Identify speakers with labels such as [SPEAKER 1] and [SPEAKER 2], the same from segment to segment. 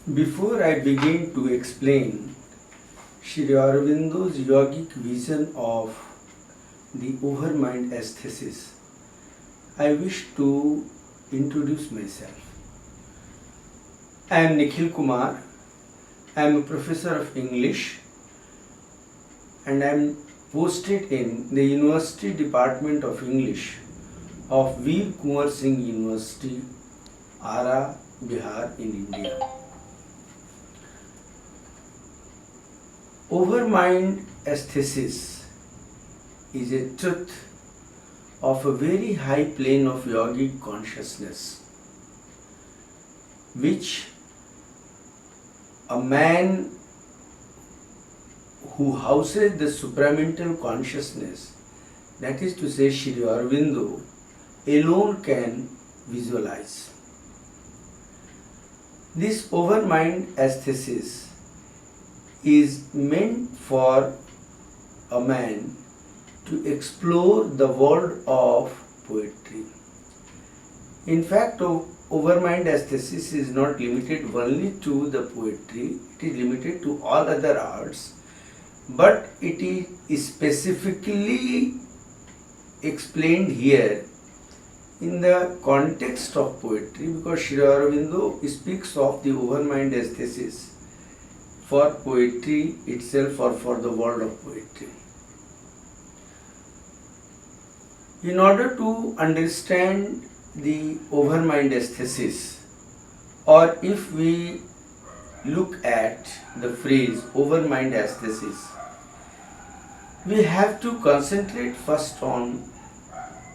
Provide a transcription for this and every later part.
[SPEAKER 1] Before I begin to explain Shri Aurobindo's yogic vision of the Overmind Aesthesis, I wish to introduce myself. I am Nikhil Kumar. I am a professor of English and I am posted in the University Department of English of Veer Kunwar Singh University, Ara, Bihar in India. Overmind aesthesis is a truth of a very high plane of yogic consciousness, which a man who houses the supramental consciousness, that is to say Shri Aurobindo, alone can visualize. This overmind aesthesis is meant for a man to explore the world of poetry. In fact, overmind aesthesis is not limited only to the poetry, it is limited to all other arts, but it is specifically explained here in the context of poetry because Sri Aurobindo speaks of the overmind aesthesis for poetry itself or for the world of poetry. In order to understand the overmind aesthesis, or if we look at the phrase overmind aesthesis, we have to concentrate first on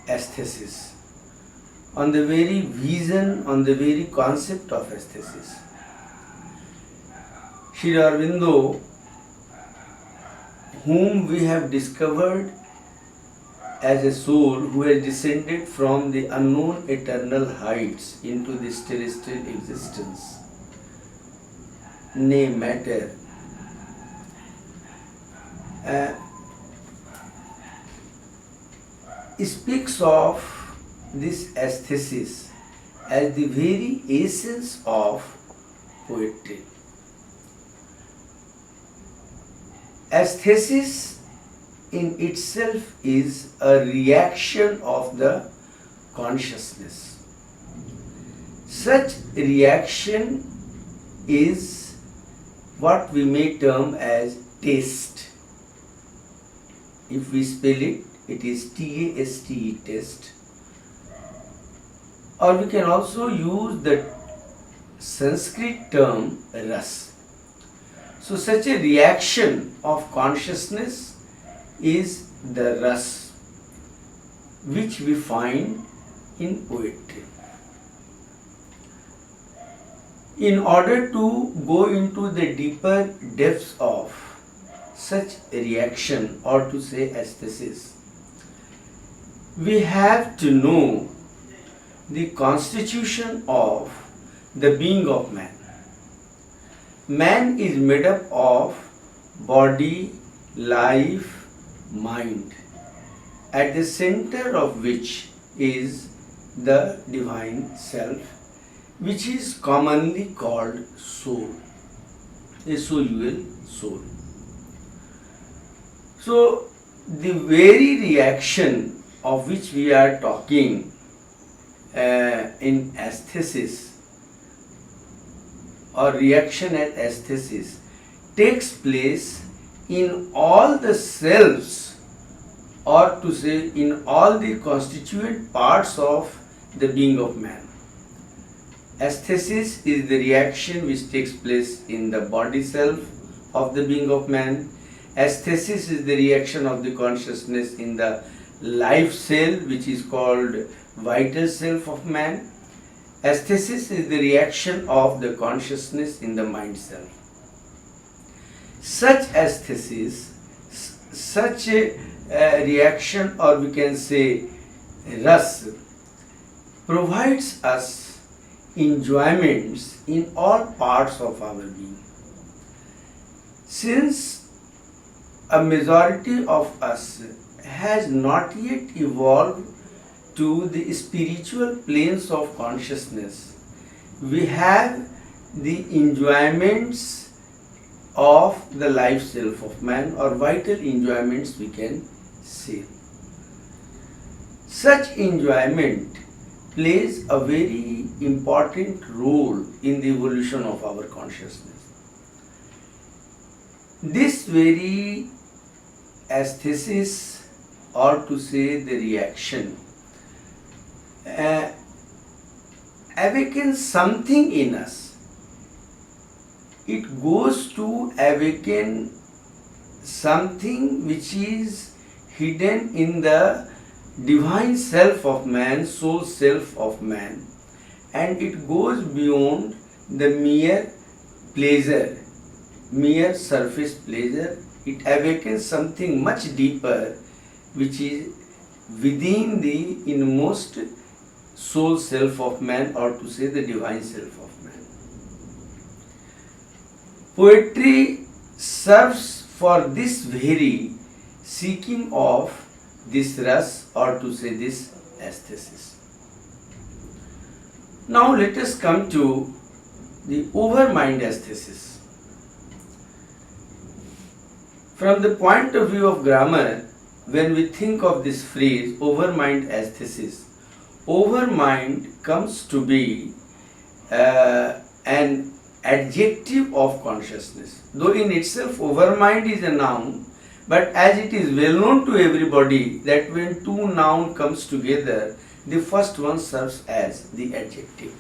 [SPEAKER 1] aesthesis, on the very vision, on the very concept of aesthesis. Shri Aurobindo, whom we have discovered as a soul who has descended from the unknown eternal heights into this terrestrial existence, nay matter, speaks of this aesthesis as the very essence of poetry. Aesthesis in itself is a reaction of the consciousness. Such reaction is what we may term as taste. If we spell it, it is T-A-S-T-E, taste. Or we can also use the Sanskrit term ras. So such a reaction of consciousness is the ras, which we find in poetry. In order to go into the deeper depths of such a reaction, or to say aesthesis, we have to know the constitution of the being of man. Man is made up of body, life, mind, at the center of which is the divine self, which is commonly called soul, S-O-U-L, soul. So, the very reaction of which we are talking in aesthesis, or reaction at aesthesis, takes place in all the selves, or to say in all the constituent parts of the being of man. Aesthesis is the reaction which takes place in the body self of the being of man. Aesthesis is the reaction of the consciousness in the life self, which is called vital self of man. Aesthesis is the reaction of the consciousness in the mind self. Such aesthesis, such a reaction, or we can say ras, provides us enjoyments in all parts of our being. Since a majority of us has not yet evolved to the spiritual planes of consciousness, we have the enjoyments of the life self of man, or vital enjoyments we can say. Such enjoyment plays a very important role in the evolution of our consciousness. This very aesthesis, or to say the reaction, awakens something in us. It goes to awaken something which is hidden in the divine self of man, soul self of man, and it goes beyond the mere pleasure, mere surface pleasure. It awakens something much deeper which is within the inmost soul self of man, or to say the divine self of man. Poetry serves for this very seeking of this ras, or to say this aesthesis. Now let us come to the overmind aesthesis. From the point of view of grammar, when we think of this phrase overmind aesthesis, overmind comes to be an adjective of consciousness. Though in itself overmind is a noun, but as it is well known to everybody that when two nouns comes together, the first one serves as the adjective.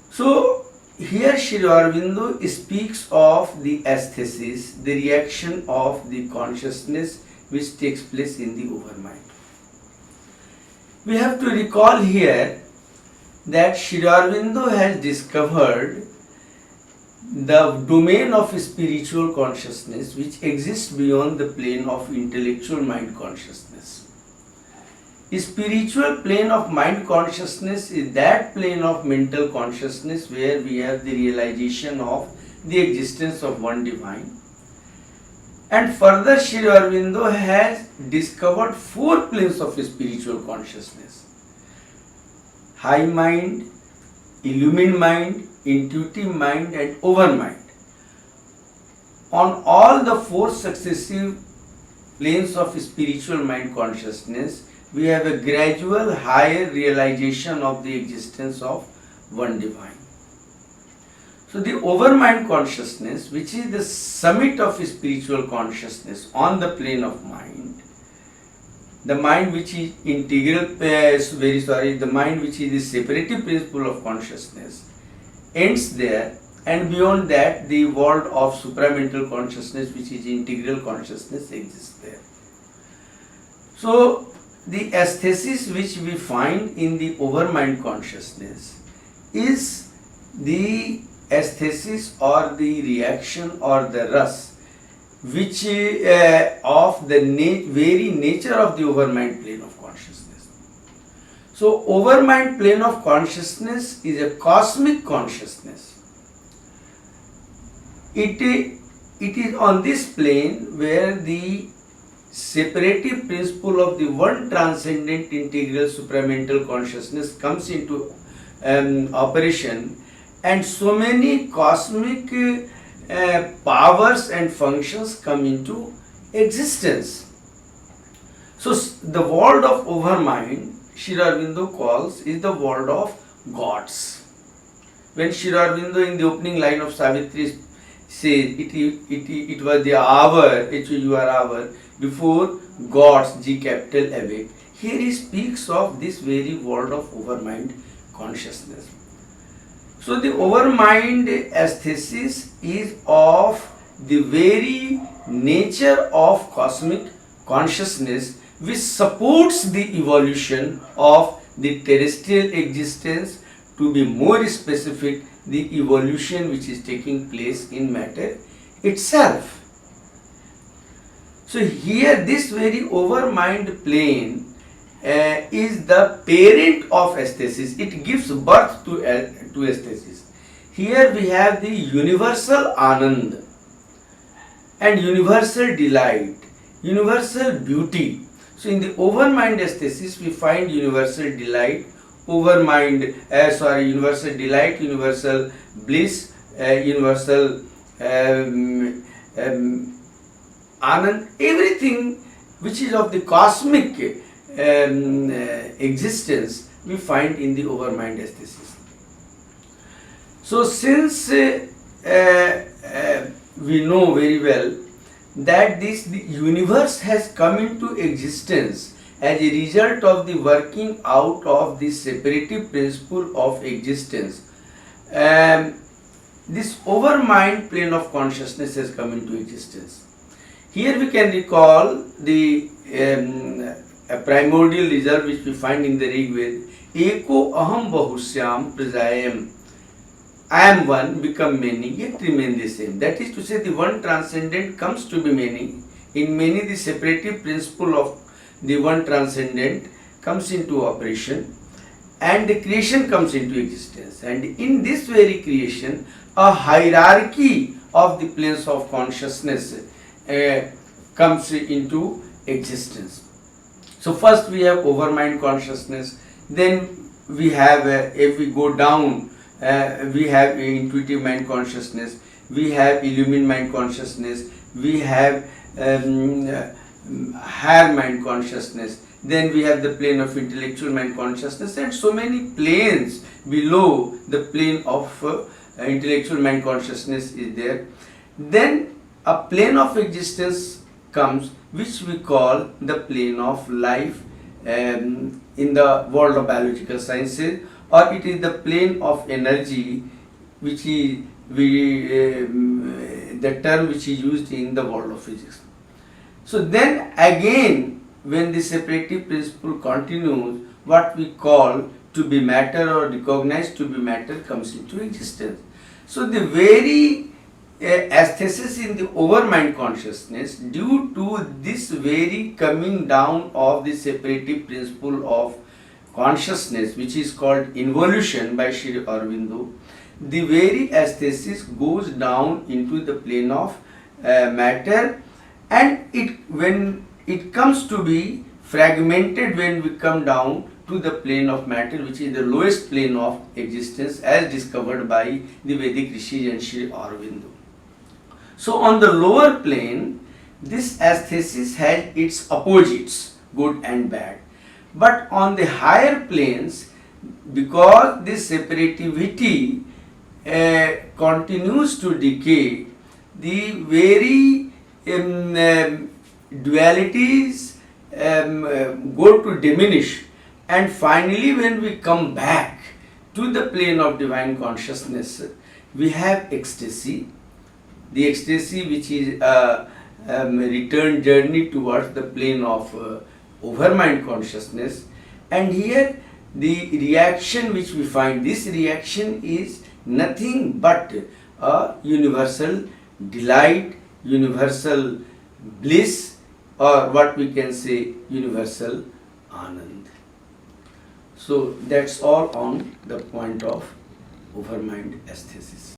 [SPEAKER 1] So here Sri Aurobindo speaks of the aesthesis, the reaction of the consciousness which takes place in the overmind. We have to recall here that Sri Aurobindo has discovered the domain of spiritual consciousness which exists beyond the plane of intellectual mind consciousness. Spiritual plane of mind consciousness is that plane of mental consciousness where we have the realization of the existence of one divine. And further, Sri Aurobindo has discovered four planes of spiritual consciousness: high mind, illumined mind, intuitive mind, and overmind. On all the four successive planes of spiritual mind consciousness, we have a gradual higher realization of the existence of one divine. So the overmind consciousness, which is the summit of spiritual consciousness on the plane of mind, the mind which is the mind which is the separative principle of consciousness, ends there, and beyond that the world of supramental consciousness, which is integral consciousness, exists there. So the aesthesis which we find in the overmind consciousness is the aesthesis or the reaction or the ras which of the very nature of the overmind plane of consciousness. So overmind plane of consciousness is a cosmic consciousness. It is on this plane where the separative principle of the one transcendent integral supramental consciousness comes into operation, and so many cosmic powers and functions come into existence. So the world of overmind, Sri Aurobindo calls, is the world of gods. When Sri Aurobindo in the opening line of Savitri says it was the hour, HUR hour, before gods, G capital, awake, here he speaks of this very world of overmind consciousness. So the overmind aesthesis is of the very nature of cosmic consciousness which supports the evolution of the terrestrial existence, to be more specific, the evolution which is taking place in matter itself. So here this very overmind plane is the parent of aesthesis. It gives birth to aesthesis. Here we have the universal Anand and universal delight, universal beauty. So in the overmind aesthesis we find universal delight, overmind, universal delight, universal bliss, universal anand, everything which is of the cosmic existence we find in the overmind aesthesis. So since we know very well that the universe has come into existence as a result of the working out of the separative principle of existence, this overmind plane of consciousness has come into existence. Here we can recall the a primordial result which we find in the Rig Veda, Eko aham bahusyam prajayam. I am one, become many, yet remain the same. That is to say, the one transcendent comes to be many. In many, the separative principle of the one transcendent comes into operation, and the creation comes into existence. And in this very creation, a hierarchy of the planes of consciousness comes into existence. So first we have overmind consciousness, then we have, if we go down, we have intuitive mind consciousness, we have illumined mind consciousness, we have higher mind consciousness, then we have the plane of intellectual mind consciousness, and so many planes below the plane of intellectual mind consciousness is there. Then a plane of existence comes which we call the plane of life in the world of biological sciences, or it is the plane of energy which is the term which is used in the world of physics. So then again, when the separative principle continues, what we call to be matter or recognized to be matter comes into existence. So the very aesthesis in the overmind consciousness, due to this very coming down of the separative principle of consciousness, which is called involution by Sri Aurobindo, the very aesthesis goes down into the plane of matter, and when it comes to be fragmented, when we come down to the plane of matter, which is the lowest plane of existence as discovered by the Vedic rishis and Sri Aurobindo. So on the lower plane, this aesthesis has its opposites, good and bad. But on the higher planes, because this separativity continues to decay, the very dualities go to diminish, and finally when we come back to the plane of divine consciousness, we have ecstasy. The ecstasy which is a return journey towards the plane of overmind consciousness, and here the reaction which we find, this reaction is nothing but a universal delight, universal bliss, or what we can say universal anand. So that's all on the point of overmind aesthesis.